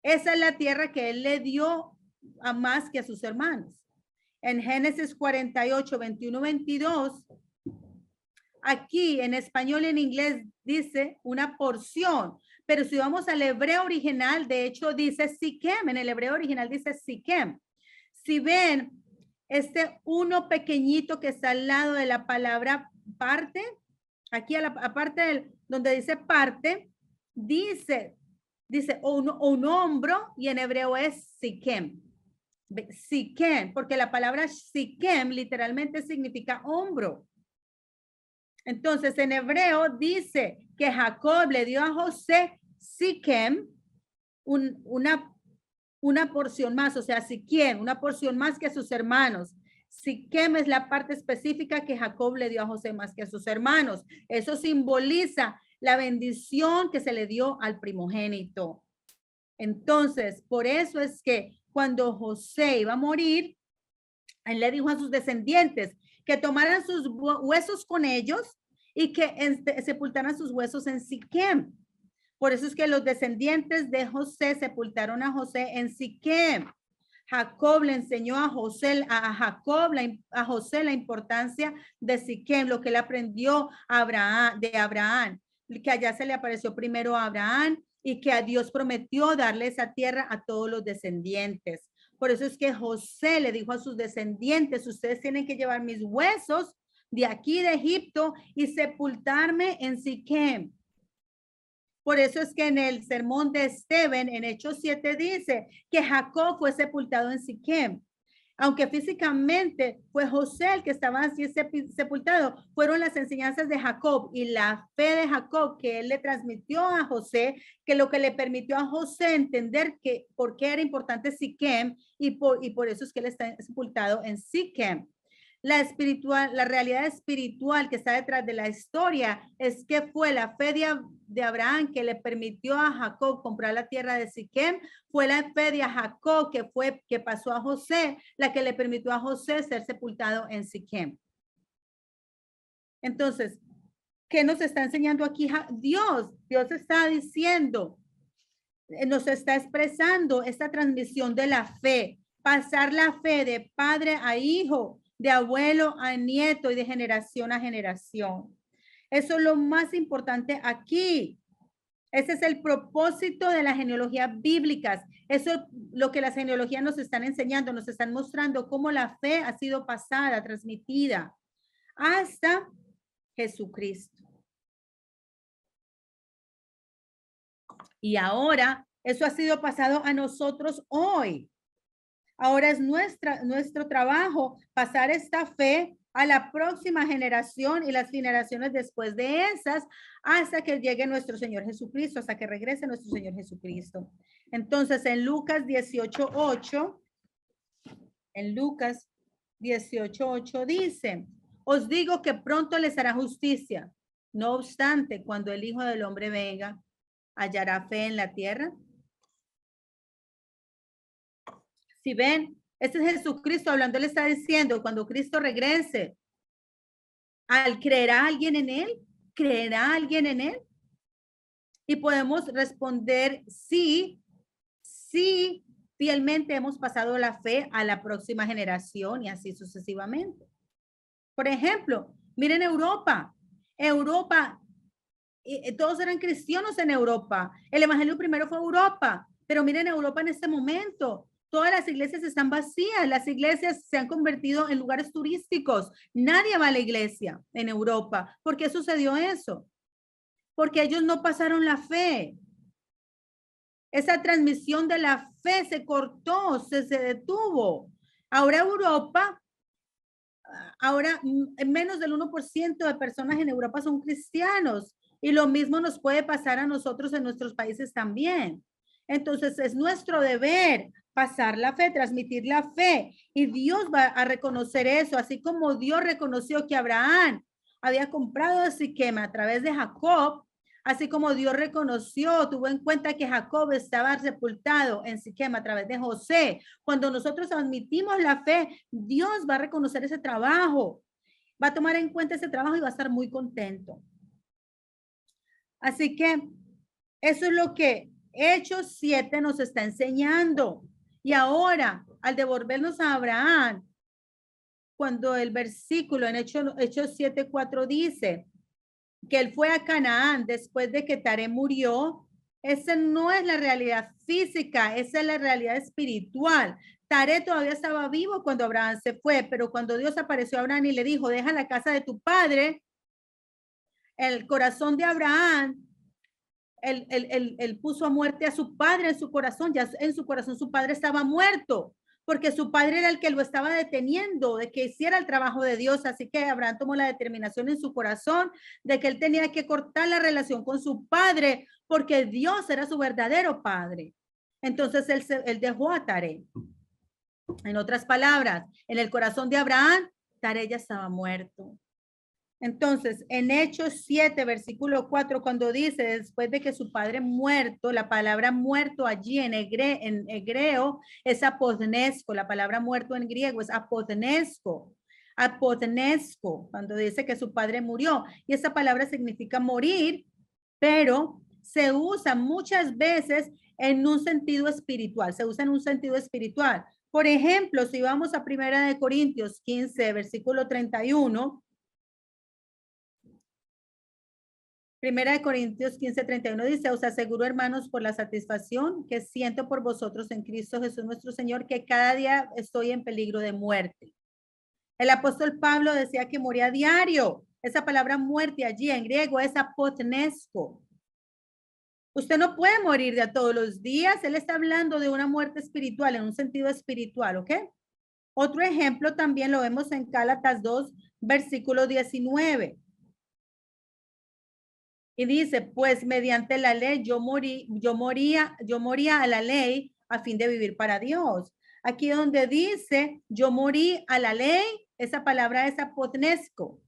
Esa es la tierra que él le dio a más que a sus hermanos. En Génesis 48, 21, 22, aquí en español y en inglés dice una porción, pero si vamos al hebreo original, de hecho dice Siquem, en el hebreo original dice Siquem. Si ven este uno pequeñito que está al lado de la palabra parte, aquí a la aparte donde dice parte, dice un hombro y en hebreo es Siquem. Siquem, porque la palabra Siquem literalmente significa hombro. Entonces, en hebreo dice que Jacob le dio a José Siquem una porción más, o sea, Siquem, una porción más que a sus hermanos. Siquem es la parte específica que Jacob le dio a José más que a sus hermanos. Eso simboliza la bendición que se le dio al primogénito. Entonces, por eso es que cuando José iba a morir, él le dijo a sus descendientes que tomaran sus huesos con ellos y que sepultaran sus huesos en Siquem. Por eso es que los descendientes de José sepultaron a José en Siquem. Jacob le enseñó a José, a José la importancia de Siquem, lo que él aprendió de Abraham, que allá se le apareció primero a Abraham y que a Dios prometió darle esa tierra a todos los descendientes. Por eso es que José le dijo a sus descendientes, ustedes tienen que llevar mis huesos de aquí de Egipto y sepultarme en Siquem. Por eso es que en el sermón de Esteban, en Hechos 7, dice que Jacob fue sepultado en Siquem. Aunque físicamente fue José el que estaba así sepultado, fueron las enseñanzas de Jacob y la fe de Jacob que él le transmitió a José, que lo que le permitió a José entender que por qué era importante Siquem y por eso es que él está sepultado en Siquem. La realidad espiritual que está detrás de la historia es que fue la fe de Abraham que le permitió a Jacob comprar la tierra de Siquem, fue la fe de Jacob que pasó a José, la que le permitió a José ser sepultado en Siquem. Entonces, ¿qué nos está enseñando aquí Dios? Dios está diciendo, nos está expresando esta transmisión de la fe, pasar la fe de padre a hijo, de abuelo a nieto y de generación a generación. Eso es lo más importante aquí. Ese es el propósito de las genealogías bíblicas. Eso es lo que las genealogías nos están enseñando, nos están mostrando cómo la fe ha sido pasada, transmitida hasta Jesucristo. Y ahora eso ha sido pasado a nosotros hoy. Ahora es nuestro trabajo pasar esta fe a la próxima generación y las generaciones después de esas hasta que llegue nuestro Señor Jesucristo, hasta que regrese nuestro Señor Jesucristo. Entonces, en Lucas 18:8, en Lucas 18:8 dice, os digo que pronto les hará justicia. No obstante, cuando el Hijo del Hombre venga, ¿hallará fe en la tierra? Si ven, este es Jesucristo hablando, él está diciendo, cuando Cristo regrese, ¿creerá alguien en él? ¿Creerá alguien en él? Y podemos responder sí, sí, fielmente hemos pasado la fe a la próxima generación y así sucesivamente. Por ejemplo, miren Europa. Todos eran cristianos en Europa. El evangelio primero fue Europa, pero miren Europa en este momento. Todas las iglesias están vacías, las iglesias se han convertido en lugares turísticos. Nadie va a la iglesia en Europa. ¿Por qué sucedió eso? Porque ellos no pasaron la fe. Esa transmisión de la fe se cortó, se detuvo. Ahora Europa, menos del 1% de personas en Europa son cristianos y lo mismo nos puede pasar a nosotros en nuestros países también. Entonces es nuestro deber pasar la fe, transmitir la fe y Dios va a reconocer eso, así como Dios reconoció que Abraham había comprado Siquem a través de Jacob. Así como Dios reconoció, tuvo en cuenta que Jacob estaba sepultado en Siquem a través de José. Cuando nosotros admitimos la fe, Dios va a reconocer ese trabajo, va a tomar en cuenta ese trabajo y va a estar muy contento. Así que eso es lo que Hechos 7 nos está enseñando. Y ahora, al devolvernos a Abraham, cuando el versículo en Hechos 7:4 dice que él fue a Canaán después de que Taré murió, esa no es la realidad física, esa es la realidad espiritual. Taré todavía estaba vivo cuando Abraham se fue, pero cuando Dios apareció a Abraham y le dijo, deja la casa de tu padre, el corazón de Abraham, él puso a muerte a su padre en su corazón, ya en su corazón su padre estaba muerto, porque su padre era el que lo estaba deteniendo de que hiciera el trabajo de Dios. Así que Abraham tomó la determinación en su corazón de que él tenía que cortar la relación con su padre, porque Dios era su verdadero padre. Entonces él dejó a Taré. En otras palabras, en el corazón de Abraham, Taré ya estaba muerto. Entonces, en Hechos 7, versículo 4, cuando dice, después de que su padre muerto, la palabra muerto allí en hebreo es apodnesco, la palabra muerto en griego es apodnesco, cuando dice que su padre murió. Y esa palabra significa morir, pero se usa muchas veces en un sentido espiritual, se usa en un sentido espiritual. Por ejemplo, si vamos a 1 Corintios 15, versículo 31, 1 Corintios 15:31 dice, os aseguro, hermanos, por la satisfacción que siento por vosotros en Cristo Jesús nuestro Señor, que cada día estoy en peligro de muerte. El apóstol Pablo decía que moría a diario. Esa palabra muerte allí en griego es apotnesco. Usted no puede morir de a todos los días. Él está hablando de una muerte espiritual, en un sentido espiritual, ¿ok? Otro ejemplo también lo vemos en Gálatas 2, versículo 19. Y dice, pues mediante la ley yo moría a la ley a fin de vivir para Dios. Aquí donde dice yo morí a la ley, esa palabra es apotnesco.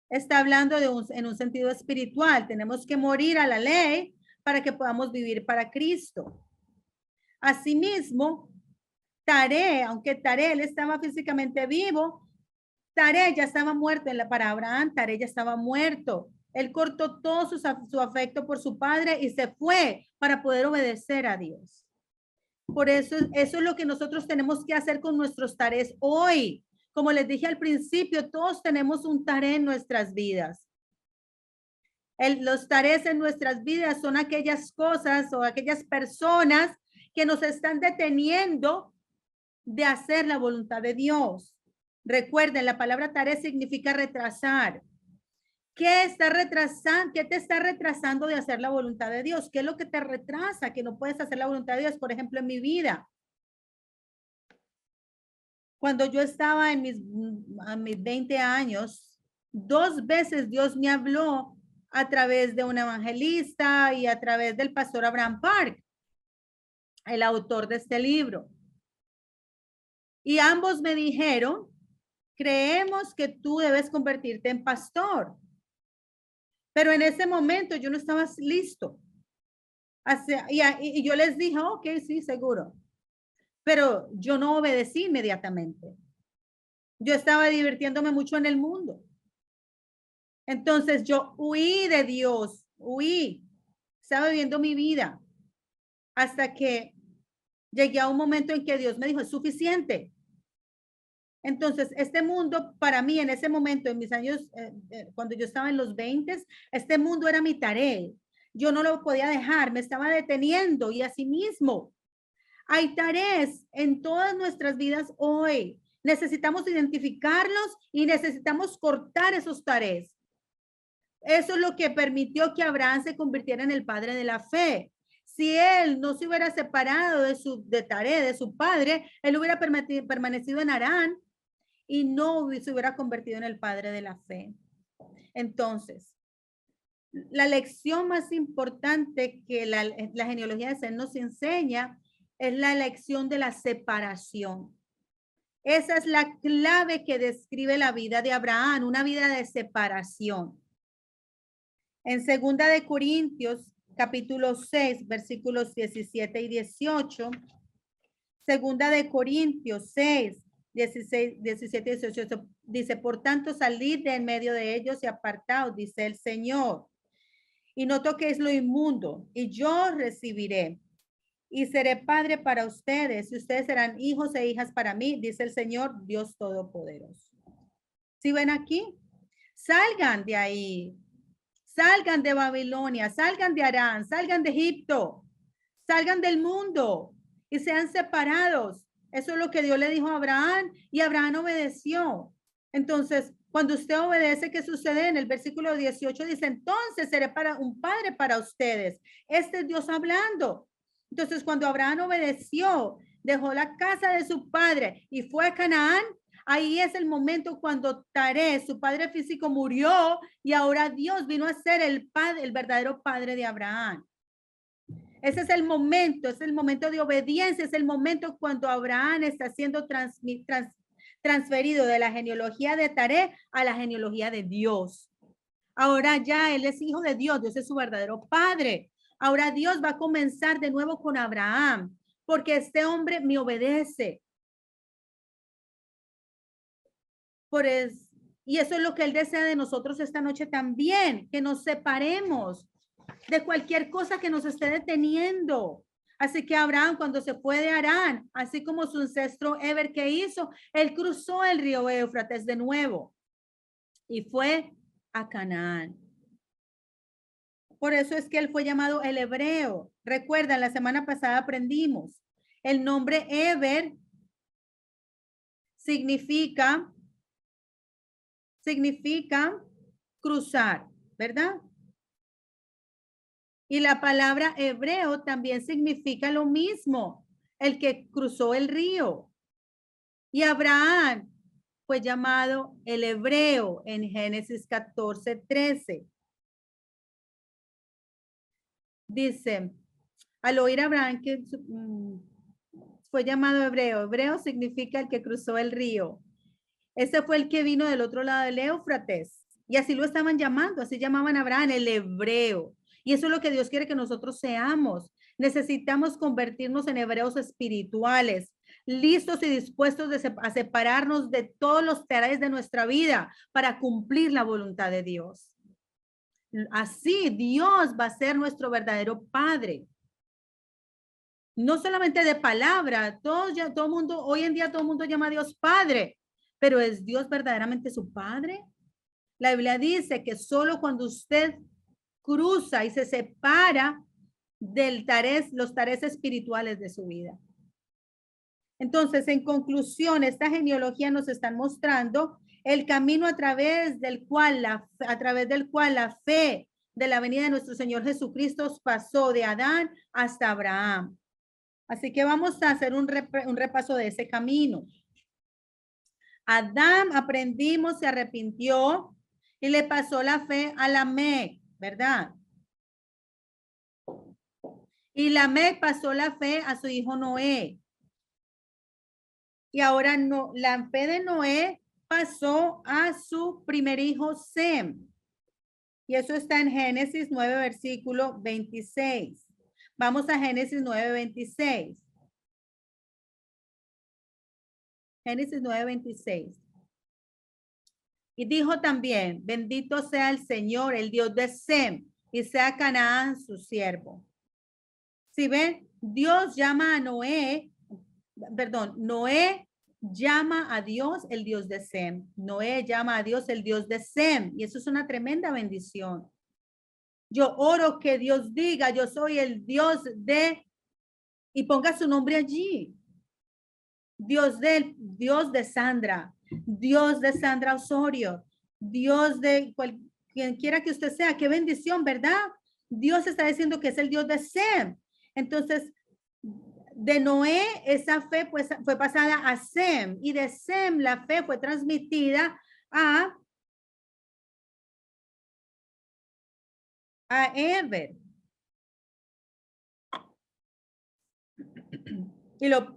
Está hablando en un sentido espiritual. Tenemos que morir a la ley para que podamos vivir para Cristo. Asimismo, Taré, aunque Taré él estaba físicamente vivo, Taré ya estaba muerto para Abraham, Taré ya estaba muerto. Él cortó todo su afecto por su padre y se fue para poder obedecer a Dios. Por eso es lo que nosotros tenemos que hacer con nuestros tareas hoy. Como les dije al principio, todos tenemos un tarea en nuestras vidas. Los tareas en nuestras vidas son aquellas cosas o aquellas personas que nos están deteniendo de hacer la voluntad de Dios. Recuerden, la palabra tarea significa retrasar. ¿Qué está retrasando? ¿Qué te está retrasando de hacer la voluntad de Dios? ¿Qué es lo que te retrasa que no puedes hacer la voluntad de Dios? Por ejemplo, en mi vida. Cuando yo estaba a mis 20 años, 2 veces Dios me habló a través de un evangelista y a través del pastor Abraham Park, el autor de este libro. Y ambos me dijeron, creemos que tú debes convertirte en pastor. Pero en ese momento yo no estaba listo. Y yo les dije, ok, sí, seguro. Pero yo no obedecí inmediatamente. Yo estaba divirtiéndome mucho en el mundo. Entonces yo huí de Dios, huí. Estaba viviendo mi vida hasta que llegué a un momento en que Dios me dijo, es suficiente. Entonces, este mundo para mí en ese momento, en mis años, cuando yo estaba en los 20, este mundo era mi tarea. Yo no lo podía dejar, me estaba deteniendo y asimismo hay tareas en todas nuestras vidas hoy. Necesitamos identificarlos y necesitamos cortar esos tareas. Eso es lo que permitió que Abraham se convirtiera en el padre de la fe. Si él no se hubiera separado de Taré, de su padre, él hubiera permanecido en Harán y no se hubiera convertido en el padre de la fe. Entonces, la lección más importante que la genealogía de Sem nos enseña es la lección de la separación. Esa es la clave que describe la vida de Abraham, una vida de separación. En 2 capítulo 6, versículos 17 y 18. 2 6, 16, 17 y 18. Dice, por tanto, salid de en medio de ellos y apartaos, dice el Señor. Y no toquéis lo inmundo, y yo recibiré. Y seré padre para ustedes, y ustedes serán hijos e hijas para mí, dice el Señor, Dios Todopoderoso. ¿Sí ven aquí? Salgan de ahí. Salgan de Babilonia, salgan de Arán, salgan de Egipto, salgan del mundo y sean separados. Eso es lo que Dios le dijo a Abraham y Abraham obedeció. Entonces, cuando usted obedece, ¿qué sucede? En el versículo 18 dice, entonces seré para un padre para ustedes. Este es Dios hablando. Entonces, cuando Abraham obedeció, dejó la casa de su padre y fue a Canaán, ahí es el momento cuando Taré, su padre físico, murió y ahora Dios vino a ser el padre, el verdadero padre de Abraham. Ese es el momento de obediencia, es el momento cuando Abraham está siendo transferido de la genealogía de Taré a la genealogía de Dios. Ahora ya él es hijo de Dios, Dios es su verdadero padre. Ahora Dios va a comenzar de nuevo con Abraham, porque este hombre me obedece. Y eso es lo que él desea de nosotros esta noche también, que nos separemos de cualquier cosa que nos esté deteniendo. Así que Abraham, cuando se fue de Harán, así como su ancestro Eber que hizo, él cruzó el río Éufrates de nuevo y fue a Canaán. Por eso es que él fue llamado el hebreo. Recuerdan, la semana pasada aprendimos, el nombre Eber significa cruzar, ¿verdad? Y la palabra hebreo también significa lo mismo, el que cruzó el río. Y Abraham fue llamado el hebreo en Génesis 14:13. Dice, al oír Abraham que fue llamado hebreo, hebreo significa el que cruzó el río. Ese fue el que vino del otro lado del Éufrates. Y así lo estaban llamando, así llamaban a Abraham el hebreo. Y eso es lo que Dios quiere que nosotros seamos. Necesitamos convertirnos en hebreos espirituales, listos y dispuestos a separarnos de todos los tareas de nuestra vida para cumplir la voluntad de Dios. Así Dios va a ser nuestro verdadero Padre. No solamente de palabra, todo mundo, hoy en día todo el mundo llama a Dios Padre, pero ¿es Dios verdaderamente su Padre? La Biblia dice que solo cuando usted cruza y se separa los tareas espirituales de su vida. Entonces, en conclusión, esta genealogía nos está mostrando el camino a través del cual la fe de la venida de nuestro Señor Jesucristo pasó de Adán hasta Abraham. Así que vamos a hacer un repaso de ese camino. Adán, aprendimos, se arrepintió y le pasó la fe a Lamec, ¿verdad? Y Lamec pasó la fe a su hijo Noé. Y ahora no, la fe de Noé pasó a su primer hijo Sem. Y eso está en Génesis 9, versículo 26. Vamos a Génesis 9, 26. Génesis 9, 26. Y dijo también, bendito sea el Señor, el Dios de Sem, y sea Canaán su siervo. Si ven, Dios llama a Noé, Noé llama a Dios el Dios de Sem. Noé llama a Dios el Dios de Sem. Y eso es una tremenda bendición. Yo oro que Dios diga, yo soy el Dios de, y ponga su nombre allí. Dios de Sandra, Dios de Sandra Osorio, Dios de quien quiera que usted sea. Qué bendición, ¿verdad? Dios está diciendo que es el Dios de Sem. Entonces, de Noé, esa fe pues, fue pasada a Sem, y de Sem la fe fue transmitida a Eber.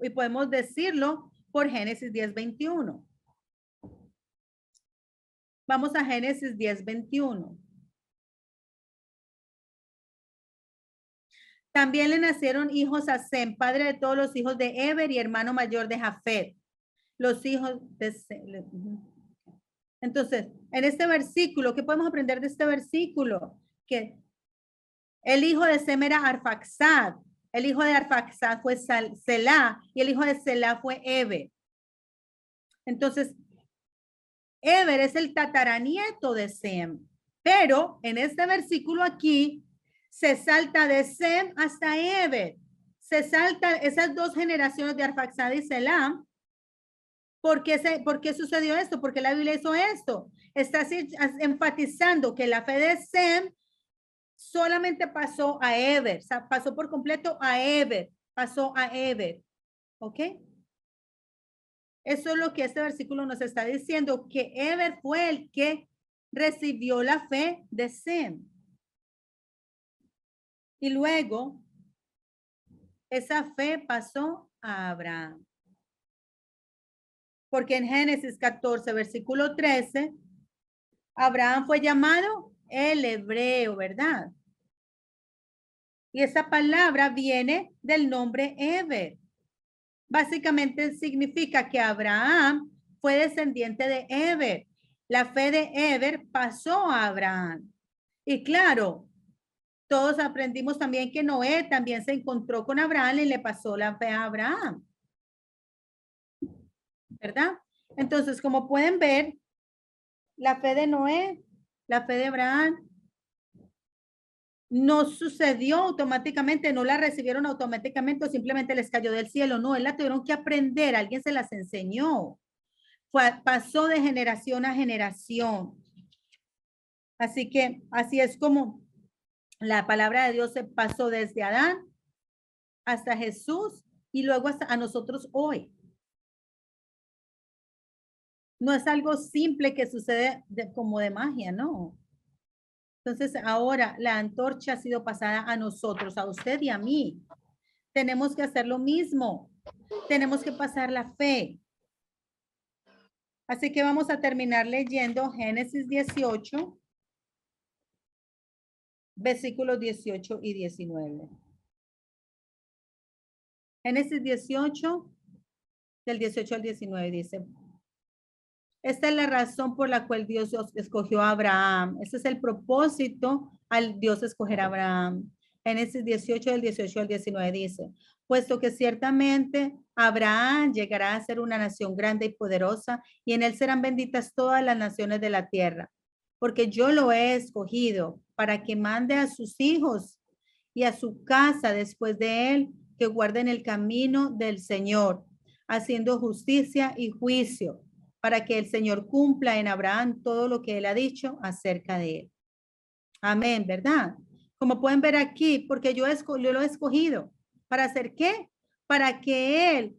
Y podemos decirlo por Génesis 10:21. Vamos a Génesis 10:21. También le nacieron hijos a Sem, padre de todos los hijos de Eber y hermano mayor de Jafet. Los hijos de Sem. Entonces, en este versículo, ¿qué podemos aprender de este versículo? Que el hijo de Sem era Arfaxad, el hijo de Arfaxad fue Selah y el hijo de Selah fue Eber. Entonces, Eber es el tataranieto de Sem, pero en este versículo aquí se salta de Sem hasta Eber. Se salta esas dos generaciones de Arfaxad y Selah. ¿Por qué sucedió esto? Porque la Biblia hizo esto. Está enfatizando que la fe de Sem solamente pasó a Eber, o sea, pasó por completo a Eber, pasó a Eber. ¿Ok? Eso es lo que este versículo nos está diciendo, que Eber fue el que recibió la fe de Sem. Y luego, esa fe pasó a Abraham. Porque en Génesis 14, versículo 13, Abraham fue llamado el hebreo, ¿verdad? Y esa palabra viene del nombre Eber. Básicamente significa que Abraham fue descendiente de Eber. La fe de Eber pasó a Abraham. Y claro, todos aprendimos también que Noé también se encontró con Abraham y le pasó la fe a Abraham. ¿Verdad? Entonces, como pueden ver, la fe de Noé, la fe de Abraham, no sucedió automáticamente, no la recibieron automáticamente o simplemente les cayó del cielo. No, él la tuvieron que aprender, alguien se las enseñó. Pasó de generación a generación. Así que así es como la palabra de Dios se pasó desde Adán hasta Jesús y luego hasta a nosotros hoy. No es algo simple que sucede como de magia, no. Entonces ahora la antorcha ha sido pasada a nosotros, a usted y a mí. Tenemos que hacer lo mismo. Tenemos que pasar la fe. Así que vamos a terminar leyendo Génesis 18, versículos 18 y 19. Génesis 18, del 18 al 19 dice, esta es la razón por la cual Dios escogió a Abraham. Ese es el propósito al Dios escoger a Abraham. Génesis 18, del 18 al 19 dice, puesto que ciertamente Abraham llegará a ser una nación grande y poderosa, y en él serán benditas todas las naciones de la tierra, porque yo lo he escogido para que mande a sus hijos y a su casa después de él, que guarden el camino del Señor, haciendo justicia y juicio, para que el Señor cumpla en Abraham todo lo que él ha dicho acerca de él. Amén, ¿verdad? Como pueden ver aquí, porque yo lo he escogido. ¿Para hacer qué? Para que él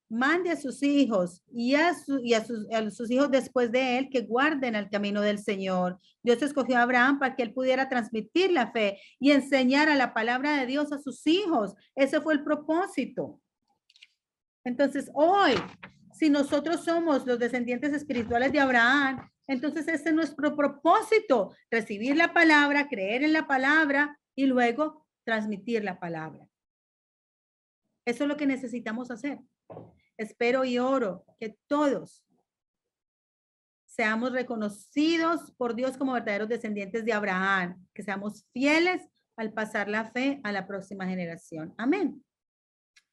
mande a sus hijos y a sus hijos después de él que guarden el camino del Señor. Dios escogió a Abraham para que él pudiera transmitir la fe y enseñar a la palabra de Dios a sus hijos. Ese fue el propósito. Entonces, hoy, si nosotros somos los descendientes espirituales de Abraham, entonces ese es nuestro propósito, recibir la palabra, creer en la palabra y luego transmitir la palabra. Eso es lo que necesitamos hacer. Espero y oro que todos seamos reconocidos por Dios como verdaderos descendientes de Abraham, que seamos fieles al pasar la fe a la próxima generación. Amén.